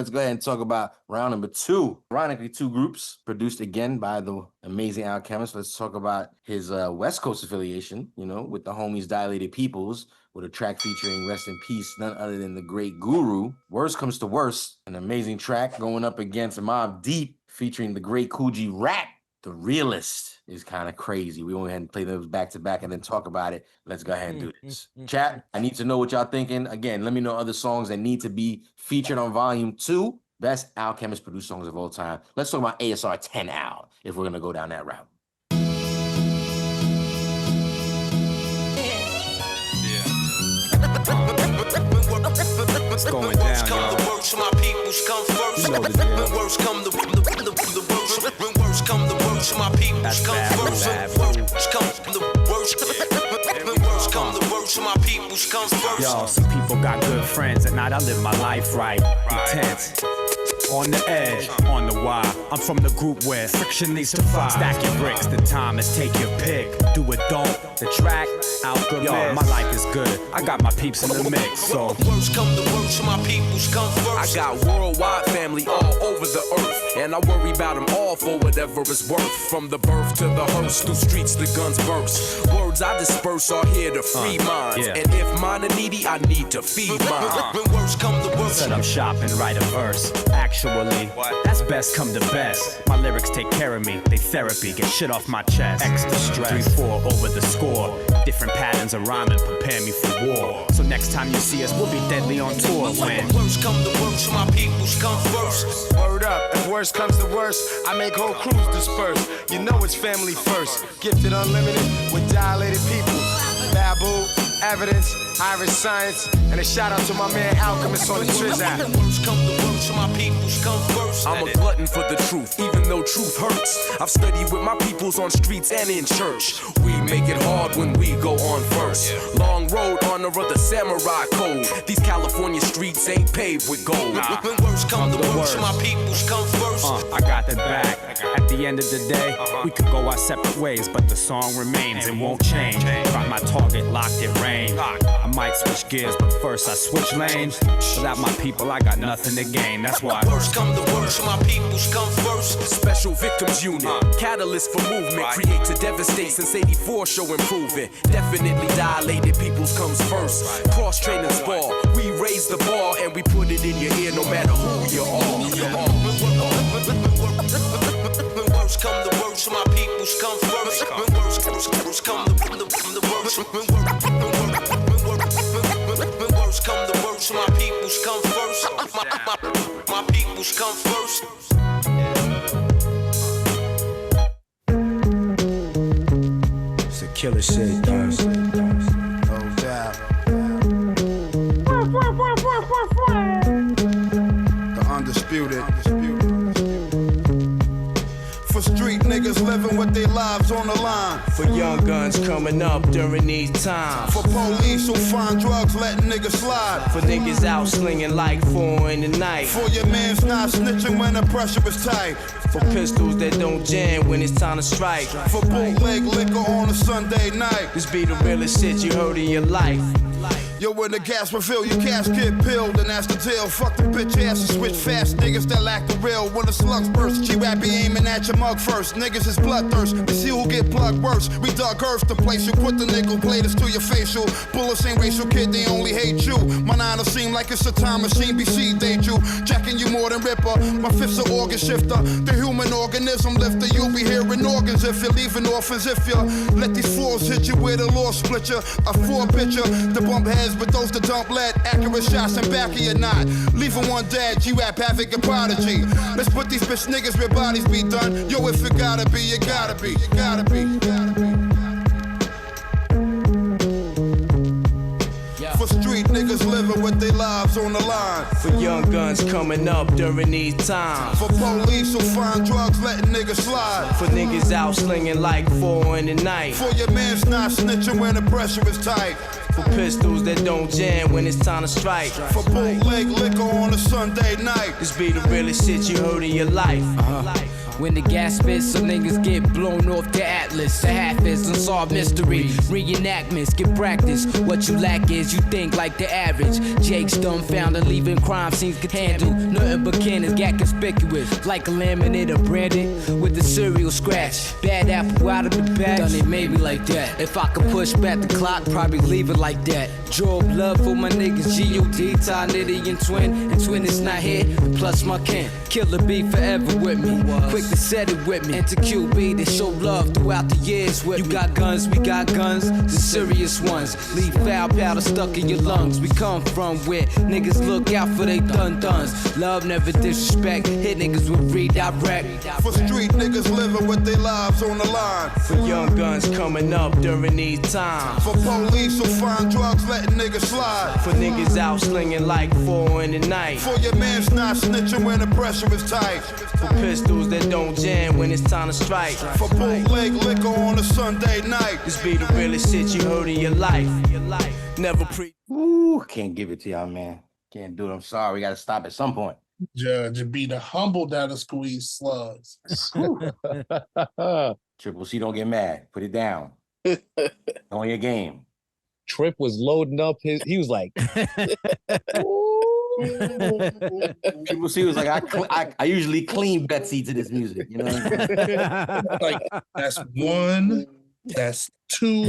Let's go ahead and talk about round number 2. Ironically, 2 groups produced again by the amazing Alchemist. Let's talk about his West Coast affiliation, you know, with the homies Dilated Peoples, with a track featuring, rest in peace, none other than the great Guru. Worst Comes to Worst, an amazing track going up against MOBB featuring the great Coogee Rap. The Realest is kind of crazy. We went ahead and play those back to back and then talk about it. Let's go ahead and do this. Chat, I need to know what y'all thinking. Again, let me know other songs that need to be featured on volume 2. Best Alchemist produced songs of all time. Let's talk about ASR 10 Al if we're gonna go down that route. It's going down, y'all. You know the deal. When worst come the worst, my people come first. Worst come the worst. When worst come the worst, my people come first. Yo, some people got good friends, at night I live my life right. Intense. On the edge, on the wire. I'm from the group where friction needs to fire. Stack your bricks, the time is take your pick. Do it, don't. The track, ALCHEMIST. Yo, my life is good. I got my peeps in the mix, so. Worst come to worst, my peoples come first. I got worldwide family all over the earth, and I worry about them all for whatever it's worth. From the birth to the hearse, through streets the guns burst. Words I disperse are here to free minds, and if mine are needy, I need to feed mine. When worst come to worst, set up shop and write a verse. Actually, that's best come to best. My lyrics take care of me, they therapy, get shit off my chest. Extra stress, 3-4 over the score. Different patterns of rhyming prepare me for war. So next time you see us, we'll be deadly on tour. When worst come to worst, my peoples come first. Word up, if worst comes to worst, I make whole crews disperse. You know it's family first. Gifted unlimited with dilated people. Babu, Evidence, Irish Science, and a shout out to my man Alchemist on the Triz app. Worst come to worst, my peoples come first. I'm a glutton for the truth, even though truth hurts. I've studied with my peoples on streets and in church. We make it hard when we go on first. Long road, honor of the samurai code. These California streets ain't paved with gold. When worst come to worst, my peoples come first. I got that back. At the end of the day, we could go our separate ways, but the song remains and won't change. Got my target locked in range. I might switch gears, but first I switch lanes. Without my people, I got nothing to gain. That's why worst come to worst, my peoples come first. Special victims unit, catalyst for movement, create to devastate since '84, show improvement. Definitely dilated peoples comes first. Cross training spar, we raise the bar and we put it in your ear no matter who you are. When worst come to worst, my peoples come first. When worst come the worst. When worst come the worst, my peoples come first. My peoples come first. It's a killer shit, guys. No doubt. The undisputed. For street niggas living with their lives on the line. For young guns coming up during these times. For police who find drugs letting niggas slide. For niggas out slinging like 4 in the night. For your mans not snitching when the pressure is tight. For pistols that don't jam when it's time to strike. For bootleg liquor on a Sunday night. This be the realest shit you heard in your life. Yo, when the gas refill, your cash get peeled, and that's the deal. Fuck the bitch ass and switch fast niggas that lack the real. When the slugs burst, G-Rap be aiming at your mug first. Niggas is bloodthirst, we see who get plugged worse. We dug earth to place you, put the nickel platers to your facial. Bullets ain't racial, kid, they only hate you. My nine seem like it's a time machine, BC date you. Jacking you more than Ripper, my fifth's an organ shifter. The human organism lifter, you'll be hearing organs if you're leaving orphans. If you let these floors hit you with a law split you. A 4-pitcher, the bump heads but those that don't let accurate shots in back of your knot. Leaving one dead, G-Rap, Havoc, and Prodigy. Let's put these bitch niggas where bodies be done. Yo, if it gotta be, you gotta be, you gotta be, you gotta be. For street niggas living with their lives on the line. For young guns coming up during these times. For police who find drugs letting niggas slide. For niggas out slinging like 4 in the night. For your mans not snitching when the pressure is tight. For pistols that don't jam when it's time to strike. For bootleg liquor on a Sunday night. This be the realest shit you heard in your life. When the gas spits, some niggas get blown off the atlas. The half is unsolved mystery. Reenactments, get practice. What you lack is you think like the average. Jake's dumbfounded, leaving crime scenes can handle. Nothing but cannons, got conspicuous. Like a laminate or branded with the cereal scratch. Bad apple out of the bag. Done it maybe like that. If I could push back the clock, probably leave it like that. Draw blood for my niggas, G.O.D. Ty, Nitty, and Twin. And Twin is not here, plus my kin. Killer be forever with me. Quick to set it with me. Enter QB, they show love throughout the years with me. You got guns, we got guns, the serious ones. Leave foul powder stuck in your lungs. We come from where niggas look out for they dun-duns. Love never disrespect, hit niggas with redirect. For street niggas living with their lives on the line. For young guns coming up during these times. For police who find drugs letting niggas slide. For niggas out slinging like 4 in the night. For your man's not snitching when the pressure is tight. For pistols that don't jam when it's time to strike. For bootleg liquor on a Sunday night. This be the realest shit you heard in your life. Never pre. Ooh, can't give it to y'all, man. Can't do it. I'm sorry. We got to stop at some point. Judge, and be the humble that'll squeeze slugs. Triple C, don't get mad. Put it down. On your game. Trip was loading up he was like, Triple C was like, I usually clean Betsy to this music, you know? Like, that's one, that's two.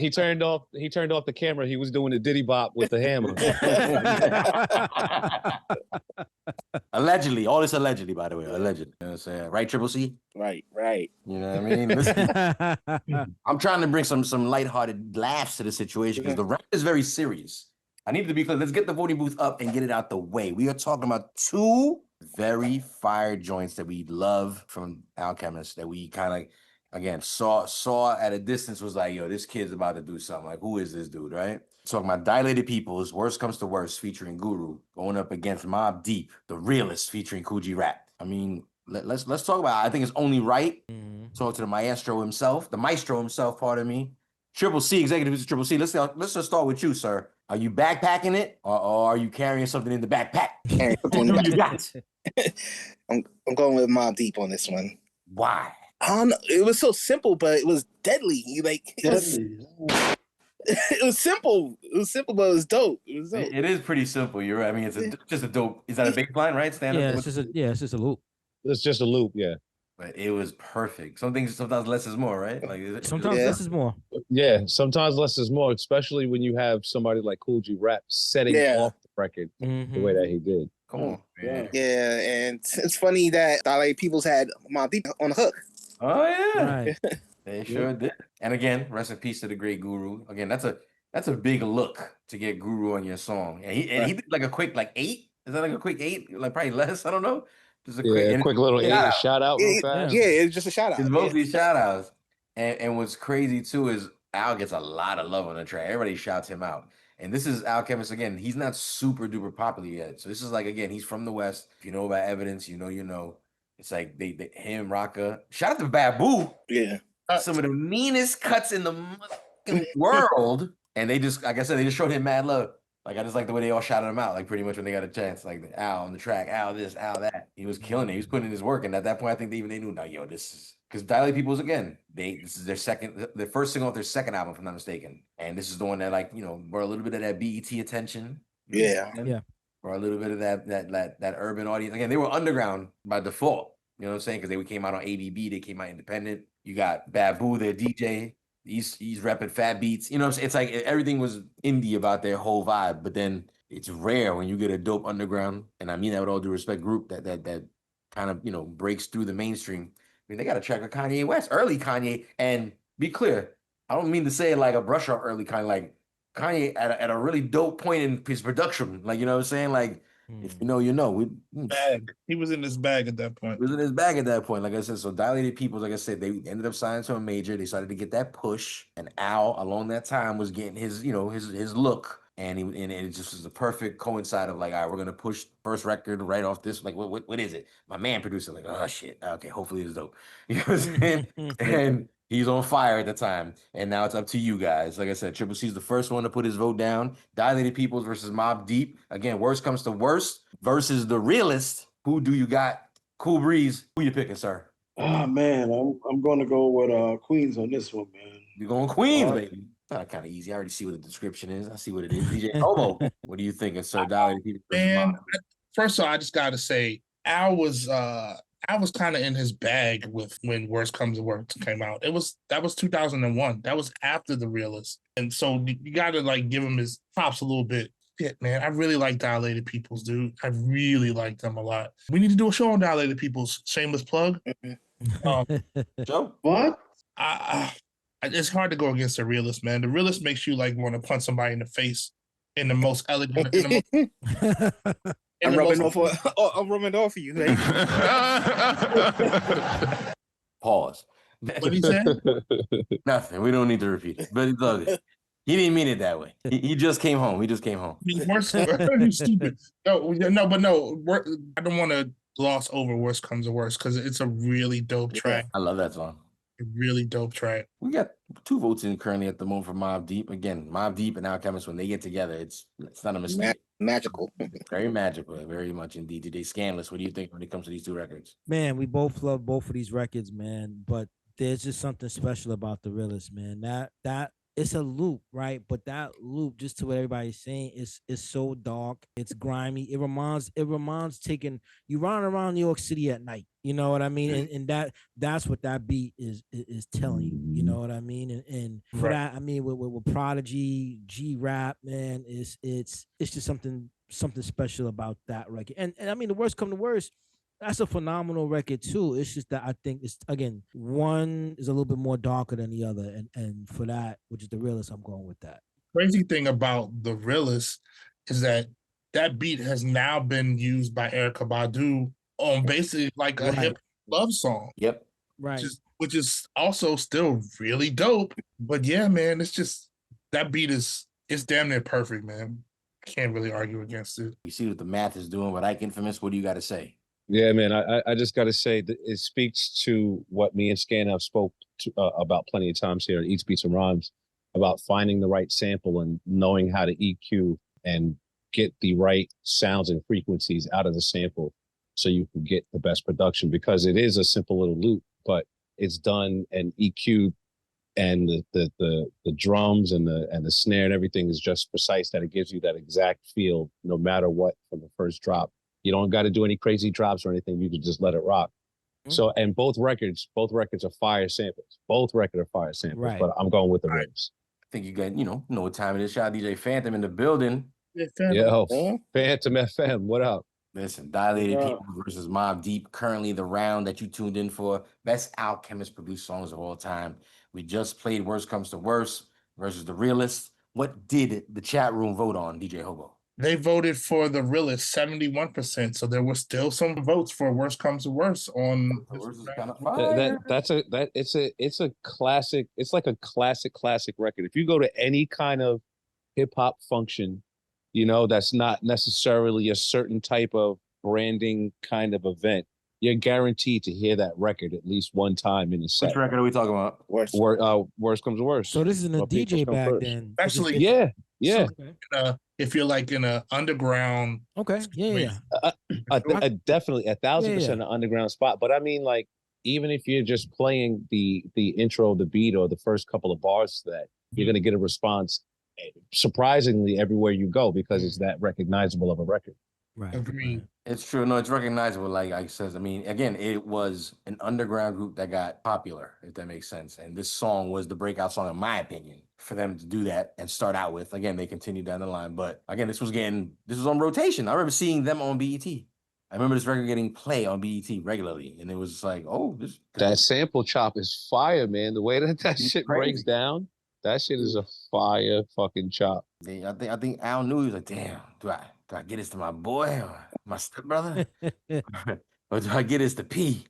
he turned off the camera. He was doing the Diddy Bop with the hammer. Allegedly, all this allegedly, by the way, allegedly. You know what I'm saying? Right, Triple C? Right. You know what I mean? Listen, I'm trying to bring some lighthearted laughs to the situation because the rap is very serious. I need to be clear. Let's get the voting booth up and get it out the way. We are talking about two very fire joints that we love from Alchemist that we kind of, again, saw at a distance, was like, yo, this kid's about to do something. Like, who is this dude, right? Talking about Dilated Peoples, Worst Comes to Worst, featuring Guru, going up against Mobb Deep, The Realest, featuring Coogee Rap. I mean, let's talk about it. I think it's only right. Talk to the maestro himself, pardon me. Triple C, executive producer Triple C. Let's just start with you, sir. Are you backpacking it, or are you carrying something in the backpack? What you got? I'm going with Mobb Deep on this one. Why? I don't know. It was so simple, but it was deadly. It was simple. It was simple, but it was dope. It is pretty simple. You're right. I mean, it's just a dope. Is that a bass line, right? Stand yeah, up. it's just a loop. It's just a loop, yeah. But it was perfect. Sometimes less is more, right? Like Sometimes less is more. Yeah, sometimes less is more, especially when you have somebody like Coogee Rap setting off the record the way that he did. Come on, man. Yeah, and it's funny that Dilated Peoples had Mobb Deep on the hook. Oh yeah, Right. they sure did. And again, rest in peace to the great Guru. Again, that's a big look to get Guru on your song. And he did like a quick 8. Is that like a quick 8? Like probably less. I don't know. Just a quick little shout out real fast. Yeah, it's just a shout out. It's mostly shout outs. And what's crazy too is Al gets a lot of love on the track. Everybody shouts him out. And this is Alchemist again. He's not super duper popular yet. So this is like, again, he's from the West. If you know about Evidence, you know. It's like him, Raka. Shout out to Babu. Yeah. Some of the meanest cuts in the world. And they just, like I said, they just showed him mad love. Like, I just like the way they all shouted him out, like, pretty much when they got a chance. Like, Al on the track, Al this, Al that. He was killing it. He was putting in his work. And at that point, I think they knew, no, yo, this is... Because Dilated Peoples, again, this is their first single off their second album, if I'm not mistaken. And this is the one that, like, brought a little bit of that BET attention. Yeah. Brought a little bit of that urban audience. Again, they were underground by default. You know what I'm saying? Because they came out on ABB. They came out independent. You got Babu, their DJ. He's repping Fat Beats. You know what I'm saying? It's like everything was indie about their whole vibe. But then it's rare when you get a dope underground, and I mean that with all due respect, group that kind of, breaks through the mainstream. I mean, they got a track with Kanye West, early Kanye. And be clear, I don't mean to say like a brush off early Kanye, like Kanye at a really dope point in his production. Like, you know what I'm saying? Like, if you know, you know. He was in his bag at that point. He was in his bag at that point, like I said. So Dilated Peoples, like I said, they ended up signing to a major. They started to get that push. And Al, along that time, was getting his, his look. And it just was the perfect coincide of like, all right, we're gonna push first record right off this. Like, what is it? My man producer, like, oh shit, okay, hopefully it's dope. You know what I'm saying? And he's on fire at the time. And now it's up to you guys. Like I said, Triple C's the first one to put his vote down. Dilated Peoples versus Mobb Deep. Again, worst comes to worst versus The Realest. Who do you got Cool Breeze, who you picking, sir? Oh man, I'm gonna go with Queens on this one, man. You're going Queens, baby. Kind of easy. I already see what the description is. I see what it is. DJ Hobo, what are you thinking, sir? Dilated People versus Man, Mobb. first of all, I just gotta say, Al was kind of in his bag with when Worst Comes to Worst came out. That was 2001. That was after the Realist, and so you gotta like give him his props a little bit. Shit, man, I really like Dilated Peoples, dude. I really like them a lot. We need to do a show on Dilated Peoples. Shameless plug. Joe, What? It's hard to go against the Realist, man. The Realist makes you like want to punch somebody in the face in the most elegant. I'm rubbing off for you. Hey. pause. What did he say? Nothing. We don't need to repeat it. But look, he didn't mean it that way. He just came home. He just came home. I mean, you stupid. No. I don't want to gloss over Worst Comes to Worst because it's a really dope track. I love that song. A really dope track. We got 2 votes in currently at the moment for Mobb Deep. Again, Mobb Deep and Alchemist, when they get together, it's not a mistake. Magical. Very magical, very much indeed. Today, Scandalous, what do you think when it comes to these 2 records? Man, we both love both of these records, man. But there's just something special about the Realest, man. That it's a loop, right? But that loop, just to what everybody's saying, is so dark. It's grimy. It reminds taking you running around New York City at night. You know what I mean? And that's what that beat is telling you. You know what I mean? And for that, I mean, with Prodigy, G-Rap, man, it's just something special about that record. And I mean, the Worst Come to Worst, that's a phenomenal record too. It's just that I think it's, again, one is a little bit more darker than the other, and for that, which is the Realest, I'm going with that. Crazy thing about the Realest is that beat has now been used by Erykah Badu on basically like a hip love song. Yep. Right. Which is also still really dope. But yeah, man, it's just that beat it's damn near perfect, man. I can't really argue against it. You see what the math is doing. What Ike Infamous, what do you got to say? Yeah, man, I just got to say that it speaks to what me and Scan have spoke about plenty of times here at Eats, Beats, and Rhymes, about finding the right sample and knowing how to EQ and get the right sounds and frequencies out of the sample so you can get the best production, because it is a simple little loop, but it's done and EQ'd, and the drums and the snare and everything is just precise, that it gives you that exact feel no matter what from the first drop. You don't got to do any crazy drops or anything. You can just let it rock. So, and both records are fire samples. Both records are fire samples, but I'm going with the Realest. I think you got, you know what time it is. Shout out DJ Phantom in the building. Yo, Phantom FM, what up? Listen, Dilated People versus Mobb Deep. Currently the round that you tuned in for. Best Alchemist produced songs of all time. We just played Worst Comes to Worst versus the Realest. What did the chat room vote on, DJ Hobo? They voted for the Realest 71%, so there were still some votes for Worst Comes to Worst on. It's a classic. It's like a classic record. If you go to any kind of hip hop function, you know, that's not necessarily a certain type of branding kind of event, you're guaranteed to hear that record at least one time in a set. Which record are we talking about? Worst Comes to Worst. So this is in a DJ bag then. Especially, yeah. If you're like in an underground. Okay. Yeah. Definitely 1,000% an underground spot. But I mean, like, even if you're just playing the intro of the beat or the first couple of bars to that, you're going to get a response surprisingly everywhere you go, because it's that recognizable of a record. Right. It's true. No, it's recognizable. Like I says, I mean, again, it was an underground group that got popular, if that makes sense. And this song was the breakout song, in my opinion, for them to do that and start out with. Again, they continued down the line. But again, this was on rotation. I remember seeing them on BET. I remember this record getting play on BET regularly. And it was like, oh, that sample chop is fire, man. The way that shit breaks down, that shit is a fire fucking chop. I think Al knew. He was like, damn, do I get this to my boy or my stepbrother? Or do I get this to P?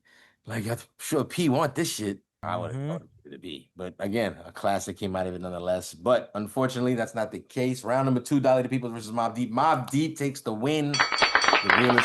Like, I'm sure P want this shit. I would have thought it to be. But again, a classic came out of it nonetheless. But unfortunately, that's not the case. Round number 2, Dilated People versus Mobb Deep. Mobb Deep takes the win. The Realest